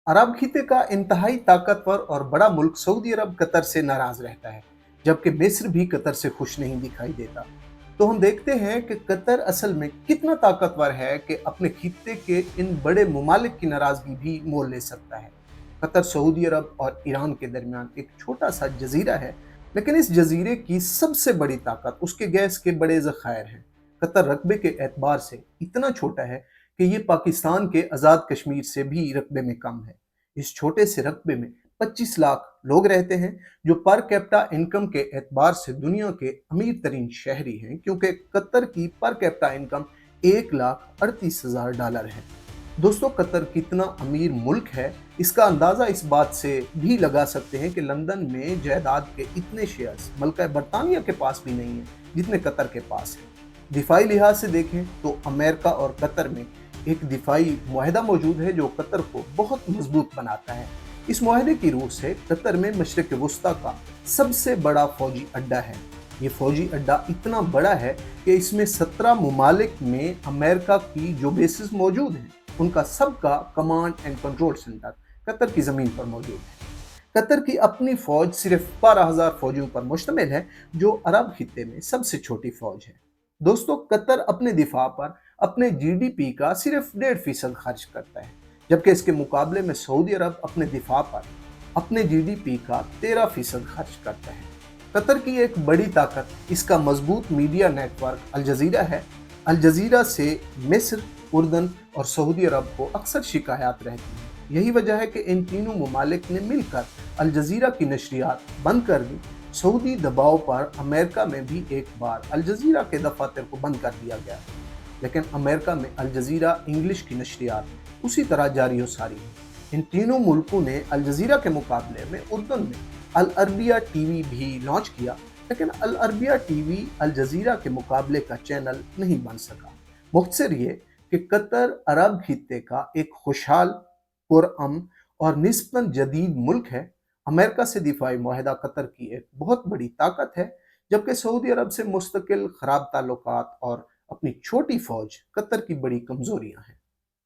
अरब खिते का इंतहाई ताकतवर और बड़ा मुल्क सऊदी अरब कतर से नाराज रहता है, जबकि मिस्र भी कतर से खुश नहीं दिखाई देता। तो हम देखते हैं कि कतर असल में कितना ताकतवर है कि अपने खिते के इन बड़े मुमालिक की नाराजगी भी मोल ले सकता है। कतर सऊदी अरब और ईरान के दरमियान एक छोटा सा जजीरा है, लेकिन इस जजीरे की सबसे बड़ी ताकत उसके गैस के बड़े ज़खायर हैं। कतर रकबे के एतबार से इतना छोटा है कि ये पाकिस्तान के आज़ाद कश्मीर से भी रकबे में कम है। इस छोटे से रकबे में 25 लाख लोग रहते हैं, जो पर कैपिटा इनकम के एतबार से दुनिया के अमीर तरीन शहरी हैं, क्योंकि कतर की पर कैपिटा इनकम $1,38,000 है। दोस्तों, कतर कितना अमीर मुल्क है, इसका अंदाज़ा इस बात से भी लगा सकते हैं कि लंदन में जायदाद के इतने शेयर्स मल्का बरतानिया के पास भी नहीं है जितने कतर के पास है। दिफाई लिहाज से देखें तो अमेरिका और कतर में एक दिफाई मुआहदा मौजूद है जो कतर को बहुत मजबूत बनाता है। इस मुआहदे की रूह से कतर में मशरिक वस्ता का सबसे बड़ा फौजी अड्डा है। ये फौजी अड्डा इतना बड़ा है कि इसमें 17 ममालिक में अमेरिका की जो बेसिस मौजूद हैं, उनका सबका command and control centre Qatar की ज़मीन पर मौजूद है। कतर की अपनी फौज सिर्फ 12,000 फौजियों पर मुश्तमिल है, जो अरब खित्ते में सबसे छोटी फौज है। दोस्तों, कतर अपने दिफा पर अपने जीडीपी का सिर्फ 1.5% खर्च करता है, जबकि इसके मुकाबले में सऊदी अरब अपने दिफा पर अपने जीडीपी का 13% खर्च करता है। कतर की एक बड़ी ताकत इसका मजबूत मीडिया नेटवर्क अल जजीरा है। अल जजीरा से मिस्र, उर्दन और सऊदी अरब को अक्सर शिकायत रहती हैं। यही वजह है कि इन तीनों ममालिक ने मिलकर अल जजीरा की नशरियात बंद कर दी। सऊदी दबाव पर अमेरिका में भी एक बार अल जजीरा के दफातर को बंद कर दिया गया, लेकिन अमेरिका में अल जजीरा इंग्लिश की नशरियात उसी तरह जारी हो सारी है। इन तीनों मुल्कों ने अल जजीरा के मुकाबले में उर्दन में अल अरबिया टीवी भी लॉन्च किया, लेकिन अल अरबिया टीवी अल जजीरा के मुकाबले का चैनल नहीं बन सका। मुख्तसर ये कि कतर अरब खित्ते का एक खुशहाल, पुरअमन और निस्बतन जदीद मुल्क है। अमेरिका से दिफाई मुआहदा कतर की एक बहुत बड़ी ताकत है, जबकि सऊदी अरब से मुस्तकिल खराब ताल्लुकात और अपनी छोटी फौज कतर की बड़ी कमजोरियां हैं।